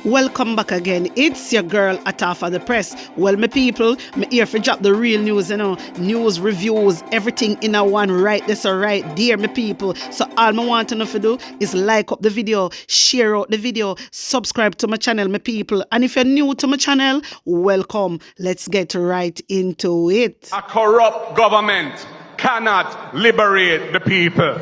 Welcome back again. It's your girl Atafa the Press. Well, my people, me here for drop the real news, news, reviews, everything in a one right this or right there, my people. So all I want to know to do is like up the video, share out the video, subscribe to my channel, my people. And if you're new to my channel, welcome. Let's get right into it. A corrupt government cannot liberate the people.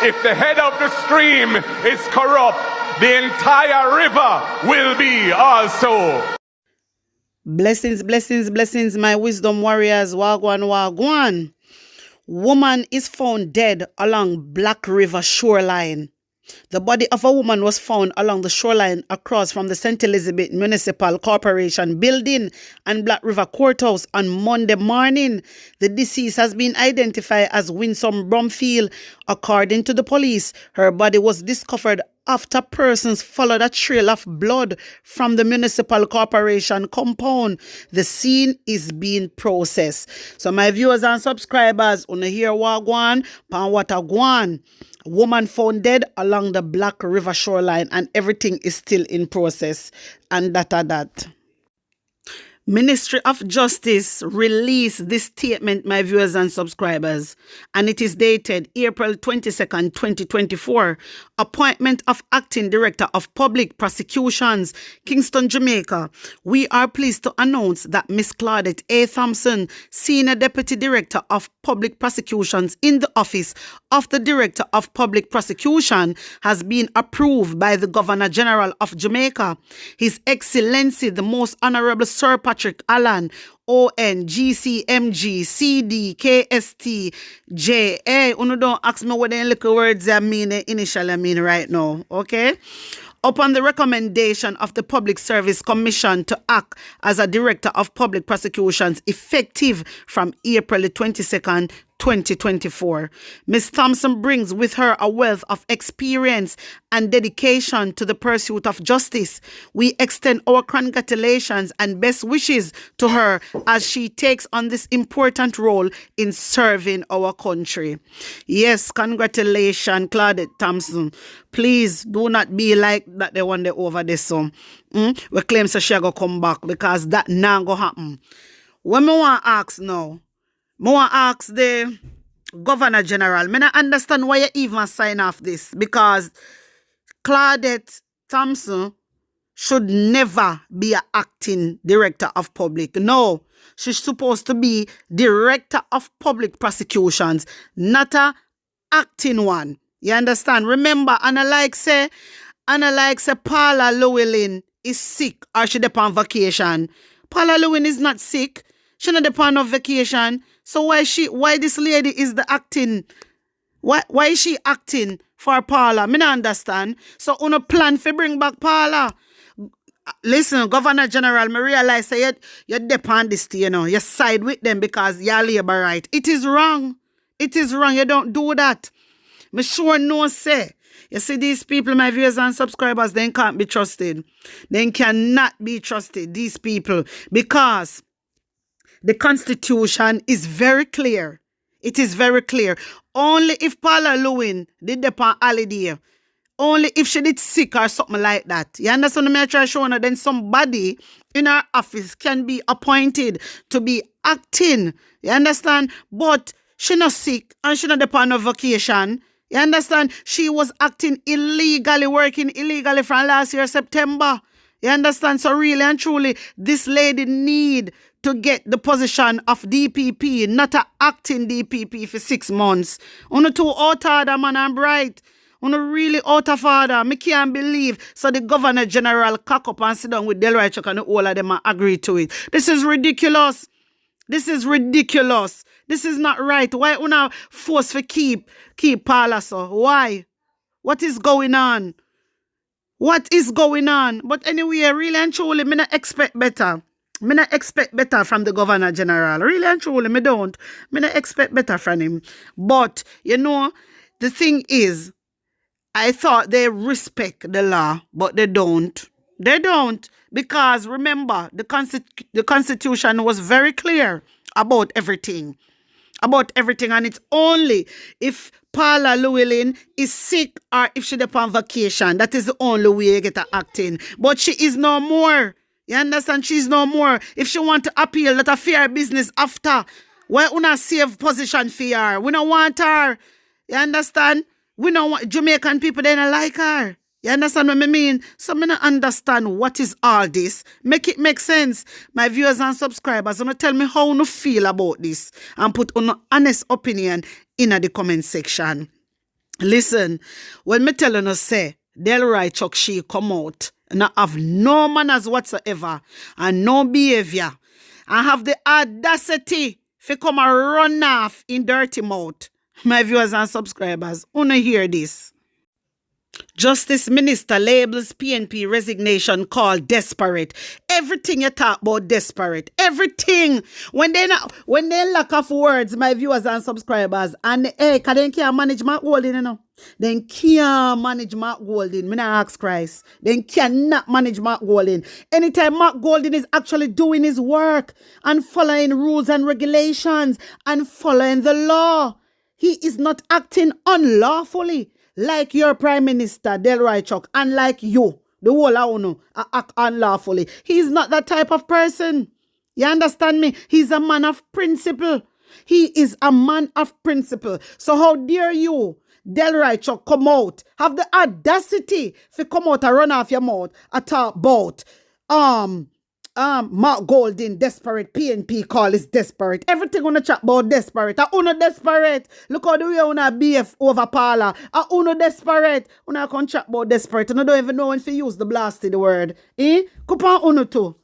If the head of the stream is corrupt, the entire river will be also. Blessings, blessings, blessings, my wisdom warriors. Wagwan, wagwan. Woman is found dead along Black River shoreline. The body of a woman was found along the shoreline across from the St. Elizabeth Municipal Corporation building and Black River Courthouse on Monday morning. The deceased has been identified as Winsome Brumfield. According to the police, her body was discovered after persons followed a trail of blood from the municipal corporation compound. The scene is being processed. So my viewers and subscribers, wanna hear what gwan, pan what a gwan. Woman found dead along the Black River shoreline and everything is still in process. And that. Ministry of Justice released this statement, my viewers and subscribers, and it is dated April 22nd, 2024. Appointment of Acting Director of Public Prosecutions, Kingston, Jamaica. We are pleased to announce that Miss Claudette A. Thompson, Senior Deputy Director of Public Prosecutions in the Office of the Director of Public Prosecution, has been approved by the Governor General of Jamaica, His Excellency the Most Honorable Sir Patrick Allen, ONGCMG, CD, KST, J. Hey, don't ask me what the little words I mean, initially I mean right now, okay? Upon the recommendation of the Public Service Commission to act as a Director of Public Prosecutions effective from April 22nd, 2024. Ms. Thompson brings with her a wealth of experience and dedication to the pursuit of justice. We extend our congratulations and best wishes to her as she takes on this important role in serving our country. Yes, congratulations, Claudette Thompson. Please do not be like that the one day over this song. We claim so she go come back because that now go happen. When me want ask now, I want ask the Governor General, I don't understand why you even sign off this, because Claudette Thompson should never be an acting director of public. No, she's supposed to be Director of Public Prosecutions, not a acting one. You understand? Remember, Anna like say Paula Llewellyn is sick or she on vacation. Paula Llewellyn is not sick. She not on no vacation. So why this lady is the acting? Why is she acting for Paula? Me not understand. So on a plan for bring back Paula. Listen, Governor General, me realize that you depend this, you side with them because you're labor right. It is wrong. It is wrong. You don't do that. Me sure no say. You see, these people, my viewers and subscribers, they can't be trusted. They cannot be trusted, these people, because the Constitution is very clear. It is very clear. Only if Paula Llewellyn did depend holiday, only if she did sick or something like that. You understand me? I try showing her, then somebody in her office can be appointed to be acting. You understand? But she not sick and she not depend on vacation. You understand? She was acting illegally, working illegally from last year, September. You understand? So really and truly, this lady need to get the position of DPP, not a acting DPP for 6 months. Uno too out order, man, and bright. Uno really out of order. Me can't believe. So the Governor General cock up and sit down with Delroy Chuck and all of them and agree to it. This is ridiculous. This is ridiculous. This is not right. Why una force for keep Paula so? Why? What is going on? What is going on? But anyway, really and truly, me not expect better. Me not expect better from the Governor General. Really and truly, me don't. Me not expect better from him. But, the thing is, I thought they respect the law, but they don't. They don't. Because, remember, the Constitution was very clear about everything. about everything, and it's only if Paula Llewellyn is sick or if she's on vacation. That is the only way you get her acting. But she is no more. You understand? She's no more. If she want to appeal, let her fear business after. Why una save position for her? We don't want her. You understand? We don't want Jamaican people, they don't like her. You understand what I mean? So I don't understand what is all this. Make it make sense. My viewers and subscribers, wanna tell me how you feel about this and put an honest opinion in the comment section. Listen, when me tell you say Delroy Chuck she come out and have no manners whatsoever and no behavior and have the audacity to come and run off in dirty mouth. My viewers and subscribers, wanna hear this. Justice Minister labels PNP resignation called desperate. Everything you talk about desperate. Everything. When they lack of words, my viewers and subscribers, and cause they can't manage Mark Golding, you know. They can't manage Mark Golding. Me not ask Christ. They cannot manage Mark Golding. Anytime Mark Golding is actually doing his work and following rules and regulations and following the law, he is not acting unlawfully. Like your Prime Minister, Delroy Chuck, and like you, the whole ONU, act unlawfully. He's not that type of person. You understand me? He's a man of principle. He is a man of principle. So how dare you, Delroy Chuck, come out, have the audacity to come out and run off your mouth and talk about Mark Golding desperate, PNP call is desperate. Everything on the chat about desperate. I uno desperate. Look how the way una BF over Paula. I uno desperate. Una can chat about desperate. And I don't even know when to use the blasted word. Kupan uno too.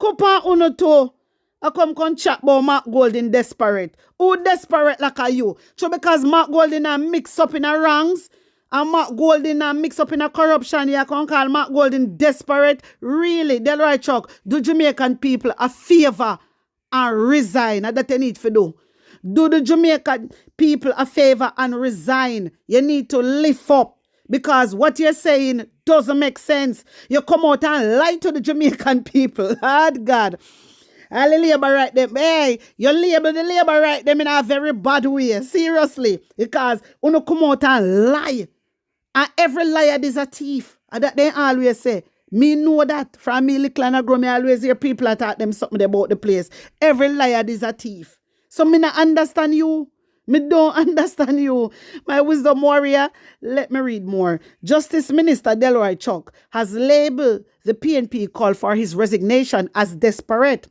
Kupan uno too. I come chat about Mark Golding desperate. Who desperate like are you? So because Mark Golding are mixed up in a ranks, and Mark Golding and mix up in a corruption, you can call Mark Golding desperate. Really, Delroy Chuck, do Jamaican people a favor and resign? That they need to do. Do the Jamaican people a favor and resign. You need to lift up. Because what you're saying doesn't make sense. You come out and lie to the Jamaican people. Hard God. And the labor right them. Hey, you label the labor right them in a very bad way. Seriously. Because you come out and lie. And every liar is a thief. And that they always say. Me know that. From me little and I grow, me always hear people attack them something about the place. Every liar is a thief. So me not understand you. Me don't understand you. My wisdom warrior, let me read more. Justice Minister Delroy Chuck has labeled the PNP call for his resignation as desperate.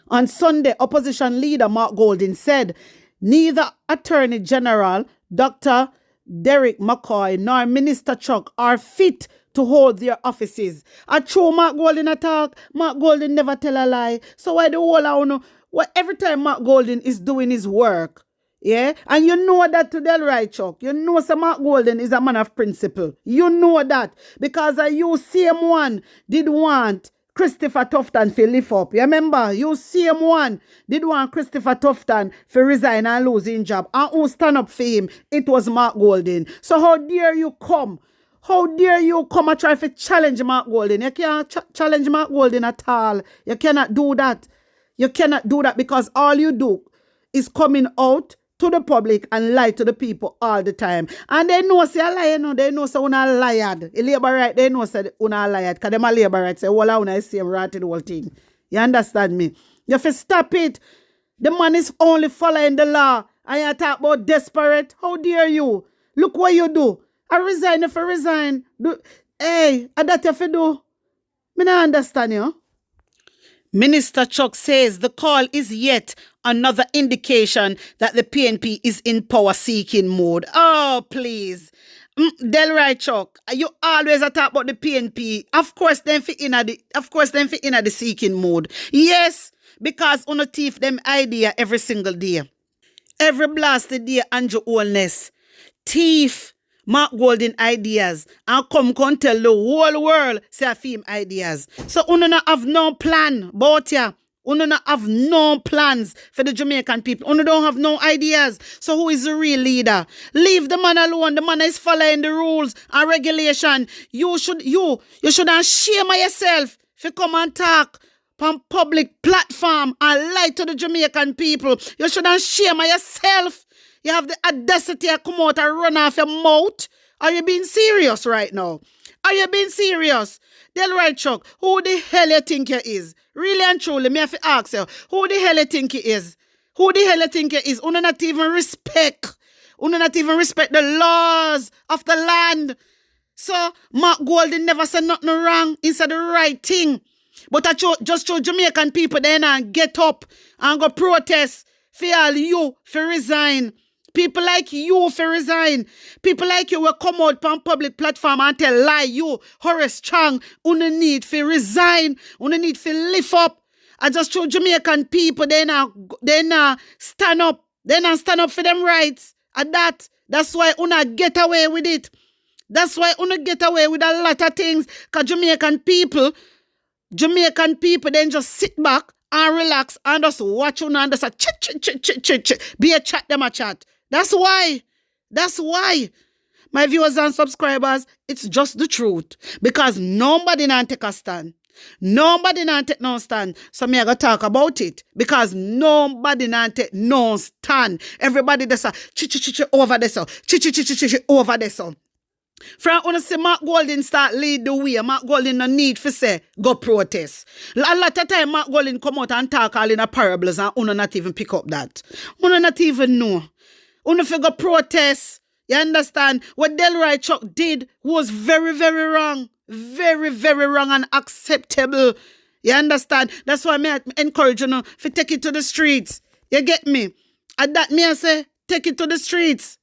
On Sunday, opposition leader Mark Golding said neither Attorney General Dr. Derek McCoy nor Minister Chuck are fit to hold their offices. A true Mark Golding attack. Mark Golding never tell a lie. So why the whole I know? Well, every time Mark Golding is doing his work, yeah, and you know that to Delroy Chuck, you know Sir Mark Golding is a man of principle. You know that because you same one did want Christopher Tufton to lift up. You remember? You same one did want Christopher Tufton to resign and lose his job. And who stand up for him? It was Mark Golding. So how dare you come? How dare you come and try to challenge Mark Golding? You can't challenge Mark Golding at all. You cannot do that. You cannot do that because all you do is coming out to the public and lie to the people all the time. And they know say a liar, no. They know say una lied. A labor right, they know say una lied. Because them a labor right say, well, una is same right to the whole thing. You understand me? You have to stop it. The man is only following the law. And you talk about desperate. How dare you? Look what you do. I resign if I resign. Hey, I that you have to do. Me not understand you. Minister Chuck says the call is yet another indication that the PNP is in power-seeking mode. Oh, please. Delroy Chuck, you always talk about the PNP. Of course, them fit in the seeking mode. Yes, because on a thief them idea every single day. Every blasted day, Andrew Holness. Thief Mark Golding ideas and come tell the whole world say I feel ideas. So you not have no plan about ya. You not have no plans for the Jamaican people. You don't have no ideas. So who is the real leader? Leave the man alone. The man is following the rules and regulation. You should shame yourself if you come and talk on public platform and lie to the Jamaican people. You shouldn't shame yourself. You have the audacity to come out and run off your mouth. Are you being serious right now? Are you being serious? Delroy Chuck, who the hell you think you is? Really and truly, me have to ask you, who the hell you think you is? Who the hell you think you is? Who not even respect? Who not even respect the laws of the land? So, Mark Golding never said nothing wrong. He said the right thing. But I just show Jamaican people then and get up and go protest for all you for resign. People like you for resign. People like you will come out on public platform and tell lie you, Horace Chang, you need for resign. You need for lift up. I just show Jamaican people then stand up. Then stand up for them rights. And that's why una get away with it. That's why una get away with a lot of things. Because Jamaican people then just sit back and relax and just watch una and just chit. Be a chat, them a chat. That's why. My viewers and subscribers, it's just the truth. Because nobody nan take a stand. Nobody nan take no stand. So me I go talk about it. Because nobody nan take no stand. Everybody that's a over there so. Over there so. From when say Mark Golding start lead the way, Mark Golding no need for say go protest. A lot of time Mark Golding come out and talk all in a parables and uno not even pick up that. Uno not even know. Uno for go protest. You understand? What Delroy Chuck did was very, very wrong. Very, very wrong and unacceptable. You understand? That's why I encourage you to take it to the streets. You get me? And that me I say, take it to the streets.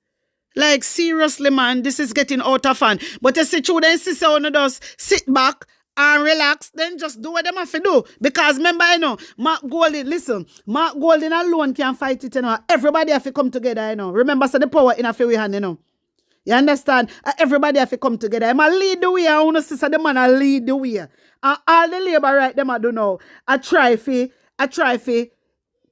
Like, seriously, man, this is getting out of hand. But you see, children, sister, one of us sit back and relax, then just do what them have to do. Because remember, Mark Golding, listen, Mark Golding alone can fight it, Everybody have to come together, Remember, so the power in a few hand, You understand? Everybody have to come together. I'm a lead the way, I want to see the man a lead the way. And all the labor right them I do know. I try to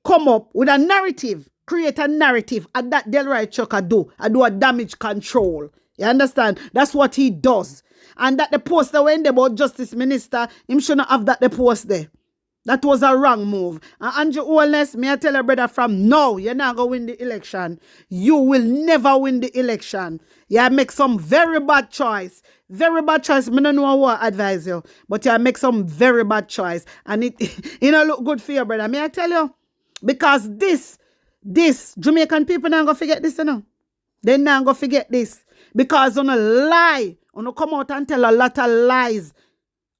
come up with a narrative. Create a narrative, and that Delroy Chuck I do a damage control. You understand? That's what he does. And that the post that went about Justice Minister, him shouldn't have that the post there. That was a wrong move. And Andrew Holness, me I tell your brother from now, you're not going to win the election. You will never win the election. You make some very bad choice. Very bad choice. I don't know what I advise you. But you make some very bad choice. And it don't look good for your brother. Me I tell you. Because this, Jamaican people not going to forget this, They not going to forget this. Because on a lie, on come out and tell a lot of lies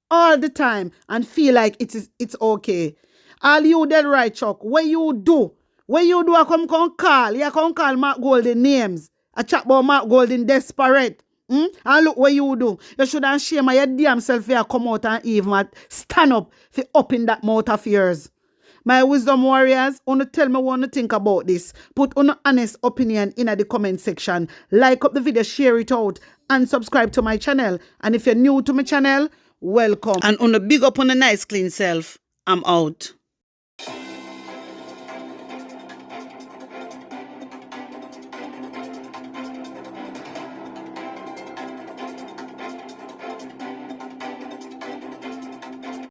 all the time and feel like it's okay. All you Delroy Chuck, what you do, I come call. You come call Mark Golding names. I chat about Mark Golding desperate. And look what you do. You shouldn't shame your damn self here come out and even stand up for up in that mouth of yours. My wisdom warriors, wanna tell me what you think about this. Put an honest opinion in the comment section. Like up the video, share it out, and subscribe to my channel. And if you're new to my channel, welcome. And on a big up on a nice clean self, I'm out.